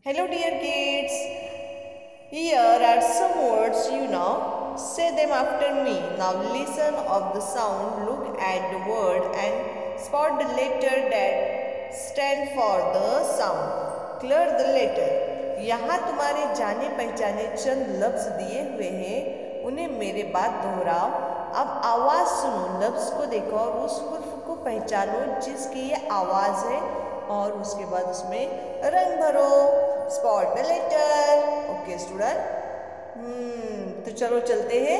Hello dear kids, here are some words you know. Say them after me. Now listen of the sound, look at the word and spot the letter that stand for the sound. Clear the letter. यहाँ तुम्हारे जाने पहचाने चंद लफ्ज दिए हुए हैं, उन्हें मेरे बाद दोहराओ। अब आवाज़ सुनो, लफ्ज को देखो और उस हुर्फ को पहचानो जिसकी ये आवाज़ है और उसके बाद उसमें रंग भरो। Spot the letter. Okay student, तो चलो चलते हैं।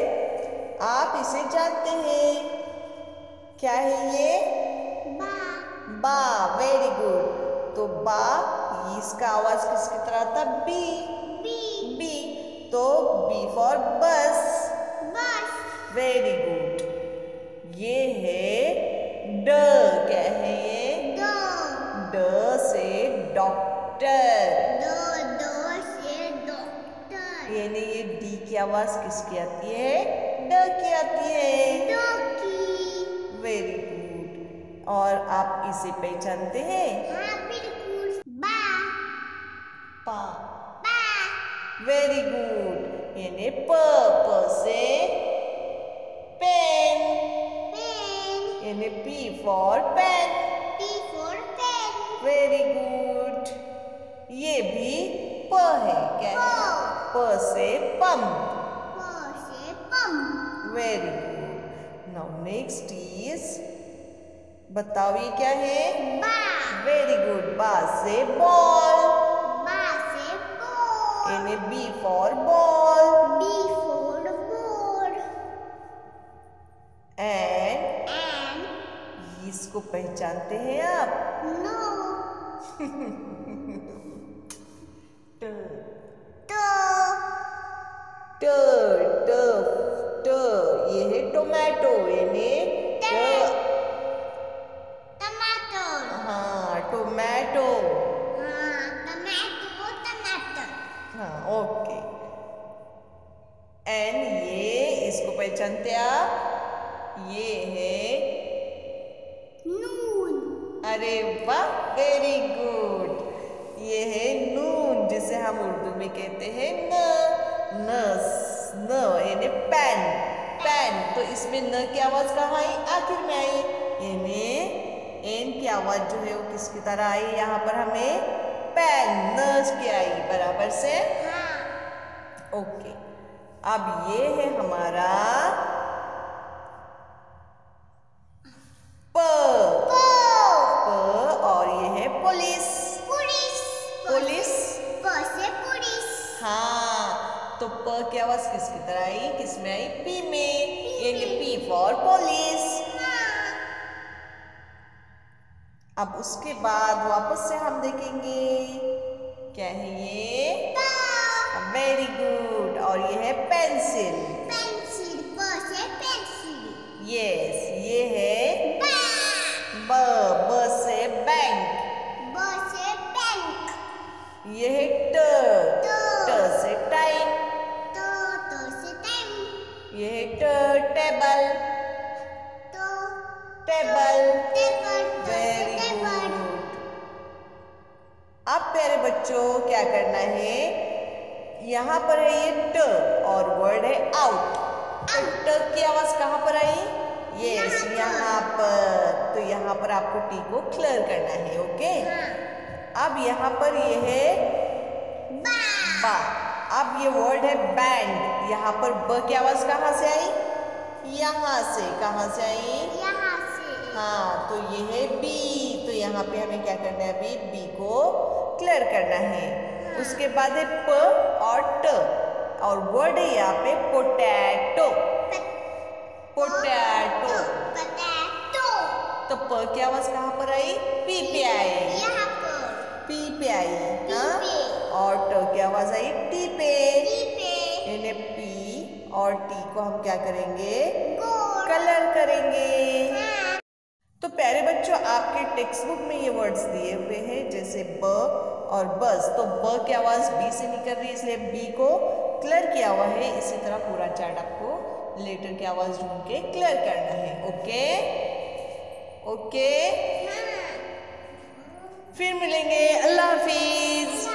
आप इसे जानते हैं, क्या है ये? बा। बा, वेरी गुड। तो बा, इसका आवाज किसकी तरह था? बी। बी। बी, तो बी फॉर बस। बस। Very good. ये है ड, क्या है ये? ड। ड से डॉक्टर। ड से डॉक्टर। यानी ये डी की आवाज किसकी आती है? ड की आती है। ड की। Very good. और आप इसे पहचानते हैं? हाँ बिल्कुल। बा। पा। बा। Very good. यानी प, प से पेन। पेन। यानी P for pen. P for pen. Very good. ये भी प है, क्या है? प से पंप। प से pump. Very good. Now next is, बताओ ये क्या है? बा। Very good. बा से बॉल। बा से बॉल। यानी B for ball. B for ball. And इसको पहचानते हैं आप? नो। ट, तो। ट, ट, ट, ये है टोमेटो। यानी टमाटर। हाँ, टोमेटो। हाँ टमाटो टमाटर। हाँ, ओके। एंड ये, इसको पहचानते आप? ये है नून। अरे वाह, वेरी गुड। ये है नून, जिसे हम उर्दू में कहते हैं न। न यानी पेन। पेन, तो इसमें न की आवाज कहाँ आई? आखिर में आई। यानी एन की आवाज जो है वो किसकी तरह आई? यहाँ पर हमें पेन, न की आई बराबर से। हाँ। ओके, अब ये है हमारा प। और ये है पुलिस। पुलिस। पुलिस। प से पुलिस। हाँ, तो प की आवाज किसकी तरह आई? किसमें आई? पी में। यानी पी फॉर पुलिस। हाँ। अब उसके बाद वापस से हम देखेंगे, क्या है ये? Very good. और ये है पेंसिल। पेंसिल। प से पेंसिल। यस, ये है बा। ब से बैंक। ब से बैंक। ये है ट से टाइम। तो से टाइम। ये है टेबल। तो टेबल। टेबल। Very good. अब प्यारे बच्चों, क्या करना है? यहाँ पर है ये ट और वर्ड है आउट। तो ट की आवाज कहाँ पर आई? यस, यहाँ पर। तो यहाँ पर आपको टी को क्लियर करना है। ओके। अब यहाँ पर ये है बा। अब ये वर्ड है बैंड। यहाँ पर ब की आवाज कहाँ से आई? यहाँ से। कहाँ से आई? यहाँ से। हाँ, तो ये है बी। तो यहाँ पे हमें क्या करना है? अभी बी को क्लियर करना है। उसके बाद है प और ट और वर्ड है यहाँ पे पोटैटो। पोटैटो। पोटैटो। तो प की आवाज कहाँ पर आई? पी पे आई। यहाँ पर। पी पे आई। हाँ, पे। और ट की आवाज आई टी पे। टी पे। यानी पी और टी को हम क्या करेंगे? गोल। कलर करेंगे। हाँ। तो प्यारे बच्चों, आपके टेक्स्ट बुक में ये वर्ड्स दिए हुए हैं, जैसे ब और बस। तो ब की आवाज बी से निकल रही है, इसलिए बी को क्लियर किया हुआ है। इसी तरह पूरा चार्ट आपको लेटर की आवाज ढूंढ के क्लियर करना है। ओके ओके, हाँ। फिर मिलेंगे। अल्लाह हाफिज।